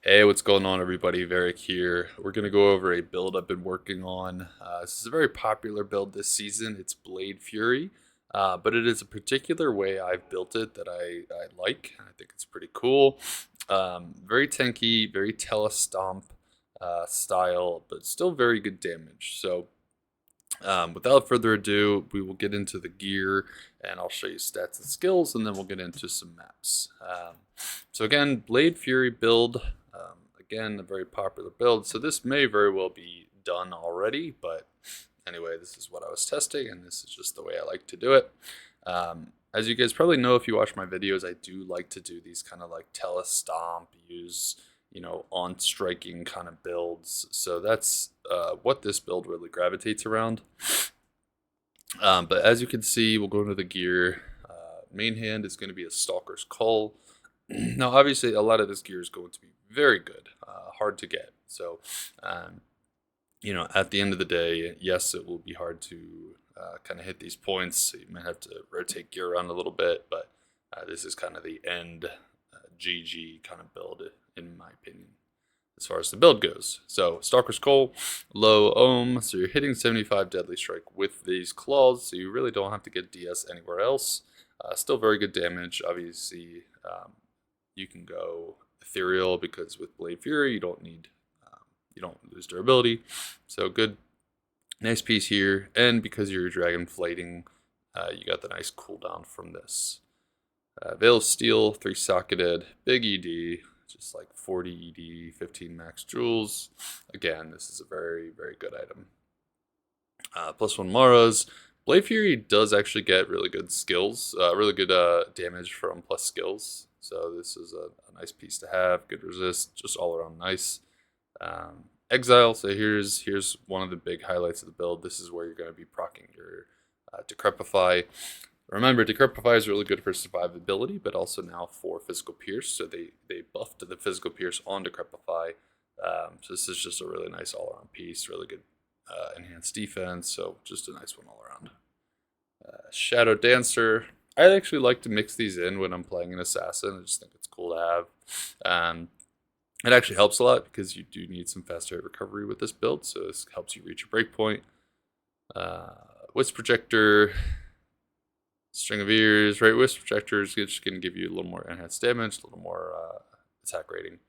Hey, what's going on, everybody? Varick here. We're going to go over a build I've been working on. This is a very popular build this season. It's Blade Fury, but it is a particular way I've built it that I like. I think it's pretty cool. Very tanky, very Telestomp style, but still very good damage. So, without further ado, we will get into the gear and I'll show you stats and skills, and then we'll get into some maps. So again, Blade Fury build. Again, a very popular build. So this may very well be done already, but anyway, this is what I was testing, and this is just the way I like to do it. As you guys probably know if you watch my videos, I do like to do these kind of like telestomp, use on striking kind of builds. So that's what this build really gravitates around. But as you can see, we'll go into the gear. Main hand is going to be a Stalker's Cull. Now, obviously, a lot of this gear is going to be very good, hard to get. So, at the end of the day, yes, it will be hard to kind of hit these points. So you might have to rotate gear around a little bit, but this is kind of the end GG kind of build, in my opinion, as far as the build goes. So, Stalker's Cull, low ohm, so you're hitting 75 deadly strike with these claws, so you really don't have to get DS anywhere else. Still very good damage. Obviously, you can go ethereal because with Blade Fury, you don't lose durability. So good, nice piece here. And because you're dragon flighting, you got the nice cooldown from this. Veil of Steel, 3-socketed, big ED, just like 40 ED, 15 max joules. Again, this is a very, very good item. +1 Maras. Blade Fury does actually get really good skills, really good damage from plus skills. So this is a nice piece to have. Good resist, just all around nice. Exile. So here's one of the big highlights of the build. This is where you're going to be proccing your Decrepify. Remember, Decrepify is really good for survivability, but also now for physical pierce. So they buffed the physical pierce on Decrepify. So this is just a really nice all-around piece. Really good enhanced defense. So just a nice one all around. Shadow Dancer. I actually like to mix these in when I'm playing an assassin. I just think it's cool to have. It actually helps a lot because you do need some faster hit recovery with this build, so this helps you reach your breakpoint. Wisp Projector, String of Ears, right? Wisp Projector is just going to give you a little more enhanced damage, a little more attack rating.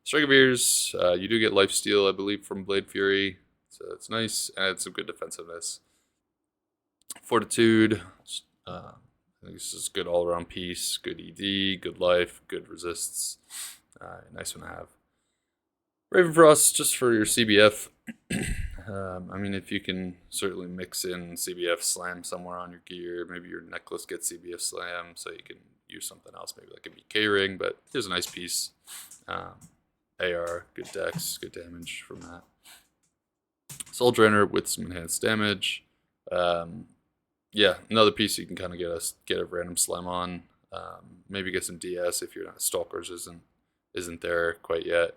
String of Ears, you do get lifesteal, I believe, from Blade Fury, so it's nice, and it's some good defensiveness. Fortitude, I think this is good all-around piece, good ED, good life, good resists. Nice one to have. Ravenfrost, just for your CBF. I mean, if you can certainly mix in CBF Slam somewhere on your gear, maybe your necklace gets CBF Slam, so you can use something else, maybe like a BK ring, but here's a nice piece. AR, good dex, good damage from that. Soul Drainer with some enhanced damage. Yeah, another piece you can kind of get a random slam on. Maybe get some DS if you're not Stalkers isn't there quite yet.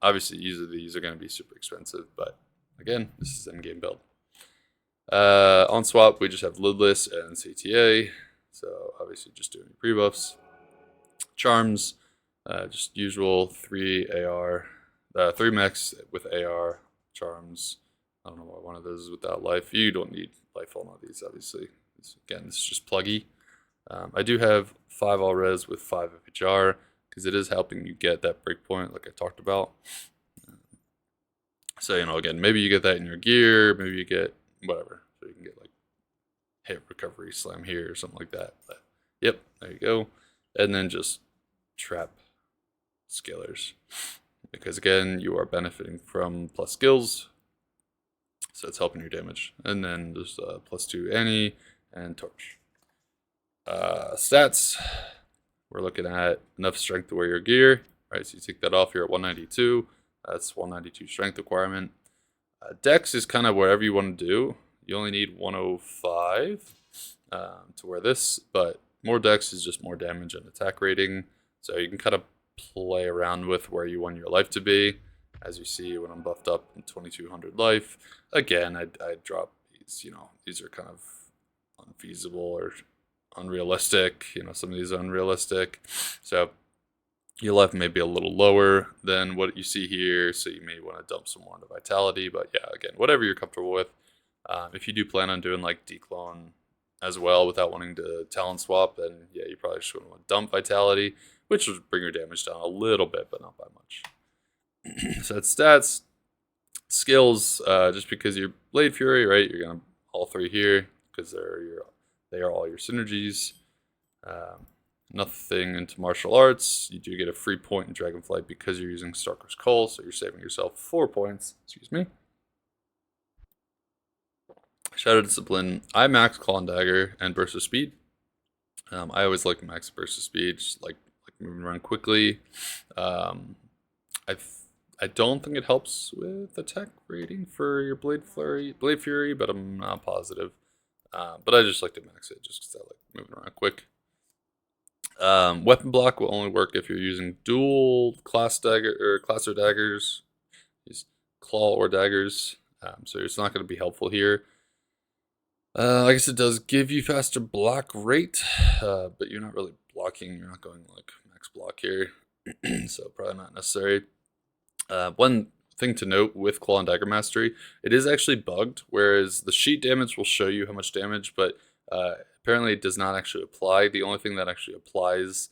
Obviously, either of these are going to be super expensive, but again, this is an in-game build. On swap, we just have Lidless and CTA, so obviously just doing pre-buffs. Charms, just usual 3 AR, 3 mechs with AR, charms. I don't know why one of those is without life. You don't need life on all these, obviously. This is just pluggy. I do have 5 all res with 5 FHR because it is helping you get that breakpoint like I talked about. So, again, maybe you get that in your gear, maybe you get whatever. So you can get like hit recovery slam here or something like that. But yep, there you go. And then just trap scalers. Because again, you are benefiting from plus skills. So it's helping your damage. And then there's +2 Annie and Torch. Stats. We're looking at enough strength to wear your gear. Right, so you take that off, you're at 192. That's 192 strength requirement. Dex is kind of wherever you want to do. You only need 105 to wear this, but more Dex is just more damage and attack rating. So you can kind of play around with where you want your life to be. As you see, when I'm buffed up in 2200 life, again, I drop these. These are kind of unfeasible or unrealistic. Some of these are unrealistic. So Your life may be a little lower than what you see here, so you may want to dump some more into Vitality. But yeah, again, whatever you're comfortable with. If you do plan on doing like declone as well without wanting to talent swap, then yeah, you probably just want to dump Vitality, which would bring your damage down a little bit, but not by much. So that's stats, skills. Just because you're Blade Fury, right? You're gonna all three here because they are all your synergies. Um, Nothing into martial arts. You do get a free point in Dragonflight because you're using Starker's Call, so you're saving yourself 4 points. Excuse me. Shadow Discipline. I max Claw and Dagger and Burst of Speed. I always like max Burst of Speed, just like moving around quickly. Um, I I don't think it helps with attack rating for your Blade Fury, but I'm not positive. But I just like to max it just because I like moving around quick. Weapon block will only work if you're using dual class dagger or class or daggers, these claw or daggers. So it's not going to be helpful here. I guess it does give you faster block rate, but you're not really blocking. You're not going like max block here, so probably not necessary. One thing to note with Claw and Dagger Mastery, it is actually bugged, whereas the sheet damage will show you how much damage, but apparently it does not actually apply. The only thing that actually applies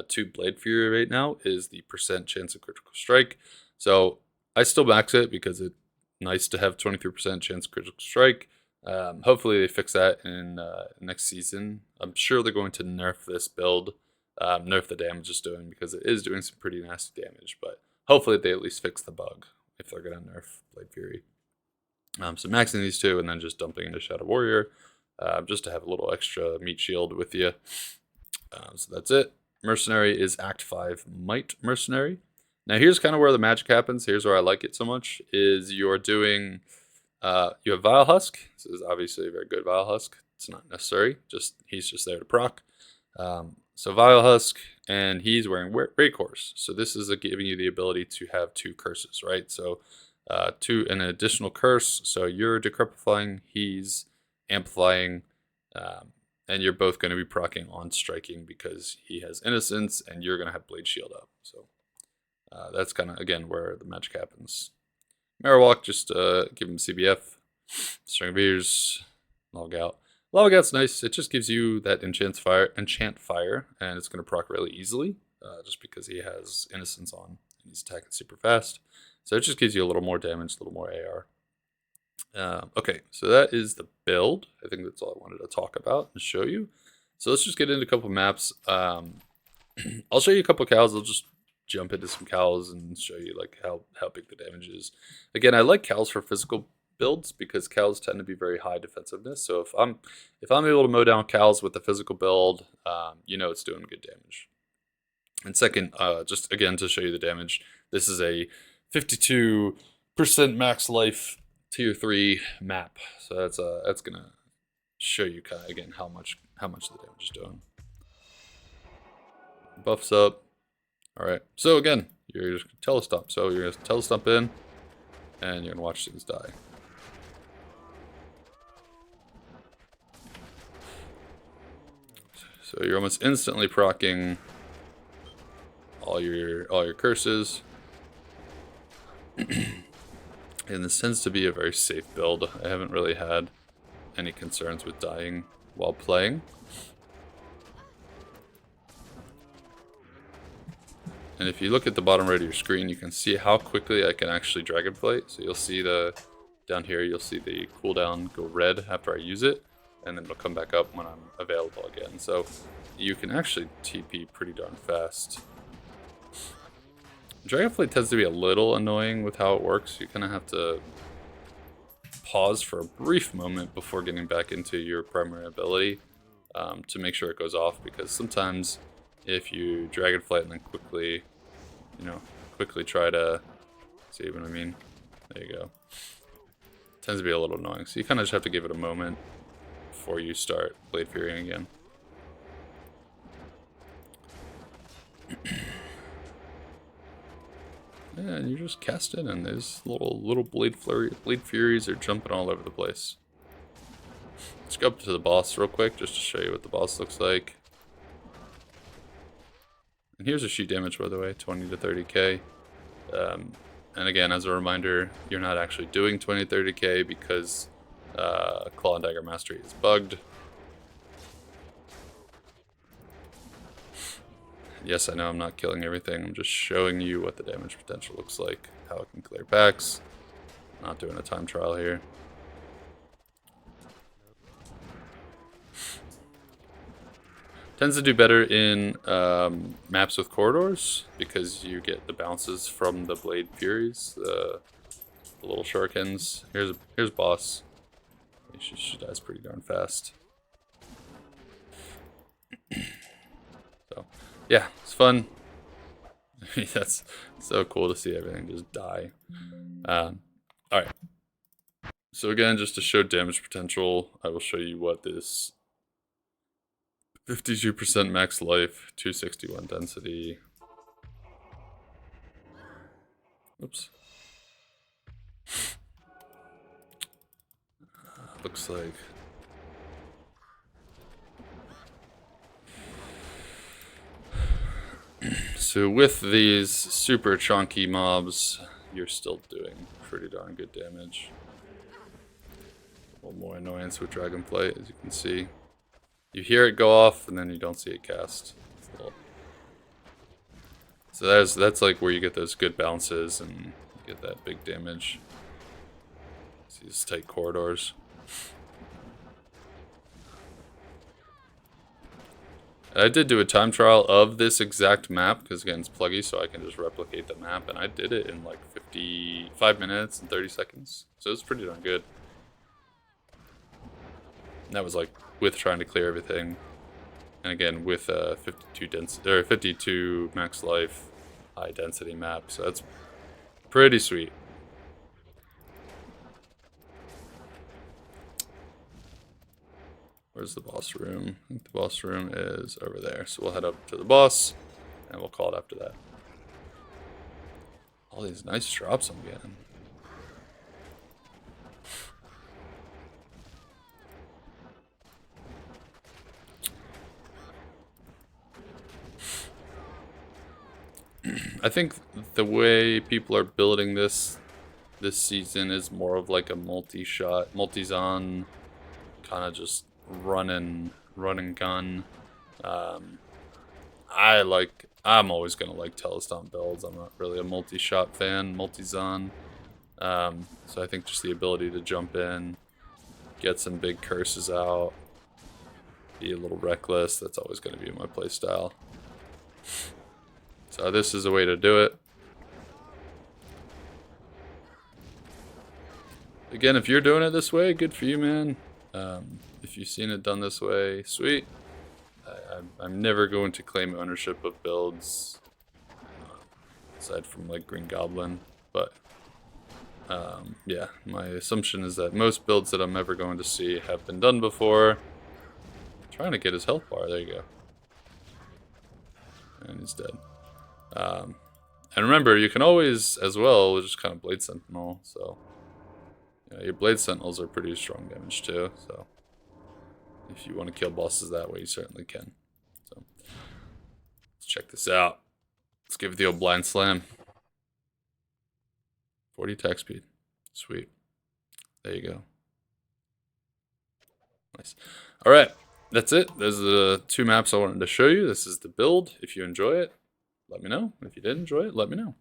to Blade Fury right now is the % chance of critical strike. So I still max it because it's nice to have 23% chance of critical strike. Hopefully they fix that in next season. I'm sure they're going to nerf this build, nerf the damage it's doing because it is doing some pretty nasty damage, but hopefully they at least fix the bug if they're going to nerf Blade Fury. So maxing these two and then just dumping into Shadow Warrior just to have a little extra meat shield with you. So that's it. Mercenary is Act 5 Might Mercenary. Now here's kind of where the magic happens. Here's where I like it so much, is you're doing, you have Vile Husk. This is obviously a very good Vile Husk. It's not necessary, he's just there to proc. So Vile Husk, and he's wearing Raycors. So this is giving you the ability to have 2 curses, right? So an additional curse. So you're decrepifying, he's amplifying, and you're both going to be proccing on striking because he has innocence and you're going to have blade shield up. So that's kind of, again, where the magic happens. Marowak, just give him CBF, String of Ears, log out. Log out's nice. It just gives you that enchant fire, and it's going to proc really easily, just because he has innocence on and he's attacking super fast. So it just gives you a little more damage, a little more AR. Okay, so that is the build. I think that's all I wanted to talk about and show you. So let's just get into a couple maps. I'll show you a couple cows. I'll just jump into some cows and show you like how big the damage is. Again, I like cows for physical builds because cows tend to be very high defensiveness. So if I'm able to mow down cows with the physical build, you know it's doing good damage. And second, just again to show you the damage, this is a 52% max life tier 3 map. So that's gonna show you kind of again how much the damage is doing. Buffs up. All right. So again, you're just Telestomp. So you're gonna Telestomp in, and you're gonna watch things die. So you're almost instantly proccing all your curses. And this tends to be a very safe build. I haven't really had any concerns with dying while playing. And if you look at the bottom right of your screen, you can see how quickly I can actually Dragonflight. So you'll see down here, you'll see the cooldown go red after I use it, and then it'll come back up when I'm available again. So you can actually TP pretty darn fast. Dragonflight tends to be a little annoying with how it works. You kind of have to pause for a brief moment before getting back into your primary ability to make sure it goes off, because sometimes if you Dragonflight and then quickly try to, see what I mean? There you go. It tends to be a little annoying. So you kind of just have to give it a moment before you start Blade Furying again. Yeah, and you just cast it, and there's little Blade Furies are jumping all over the place. Let's go up to the boss real quick, just to show you what the boss looks like. And here's a sheet damage, by the way, 20 to 30k. And again, as a reminder, you're not actually doing 20 to 30k because Claw and Dagger Mastery is bugged. Yes, I know I'm not killing everything. I'm just showing you what the damage potential looks like, how it can clear packs. Not doing a time trial here. Tends to do better in maps with corridors because you get the bounces from the Blade Furies, the little shurikens. Here's boss. She dies pretty darn fast. So, yeah, it's fun. That's so cool to see everything just die. Alright. So again, just to show damage potential, I will show you what this 52% max life, 261 density. Oops. Looks like. So with these super chunky mobs, you're still doing pretty darn good damage. A little more annoyance with Dragonflight, as you can see. You hear it go off, and then you don't see it cast. So that's like where you get those good bounces and you get that big damage. See these tight corridors. I did do a time trial of this exact map, because again, it's Plugy, so I can just replicate the map, and I did it in like 55 minutes and 30 seconds. So it's pretty darn good. And that was like with trying to clear everything. And again, with 52 max life, high density map, so that's pretty sweet. Where's the boss room? I think the boss room is over there. So we'll head up to the boss, and we'll call it after that. All these nice drops I'm getting. I think the way people are building this season is more of like a multi-shot, multi-zone, kind of just run and gun. I'm always gonna like Telestomp builds. I'm not really a multi-shot fan, multi-zone. So I think just the ability to jump in, get some big curses out, be a little reckless, that's always gonna be my playstyle. So this is a way to do it. Again, if you're doing it this way, good for you, man. If you've seen it done this way, sweet. I'm never going to claim ownership of builds, aside from like Green Goblin, but yeah, my assumption is that most builds that I'm ever going to see have been done before. I'm trying to get his health bar, there you go. And he's dead. And remember, you can always, as well, just kind of Blade Sentinel, so your Blade Sentinels are pretty strong damage too, so if you want to kill bosses that way, you certainly can. So let's check this out. Let's give it the old blind slam. 40 attack speed. Sweet. There you go. Nice. Alright, that's it. Those are the two maps I wanted to show you. This is the build. If you enjoy it, let me know. If you did enjoy it, let me know.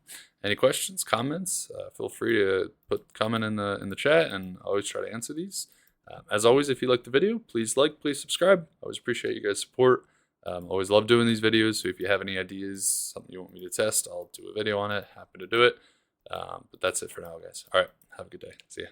Any questions, comments, feel free to put comment in the chat, and I always try to answer these. As always, if you liked the video, please like, please subscribe. I always appreciate you guys' support. Always love doing these videos, so if you have any ideas, something you want me to test, I'll do a video on it. Happy to do it. But that's it for now, guys. All right, have a good day. See ya.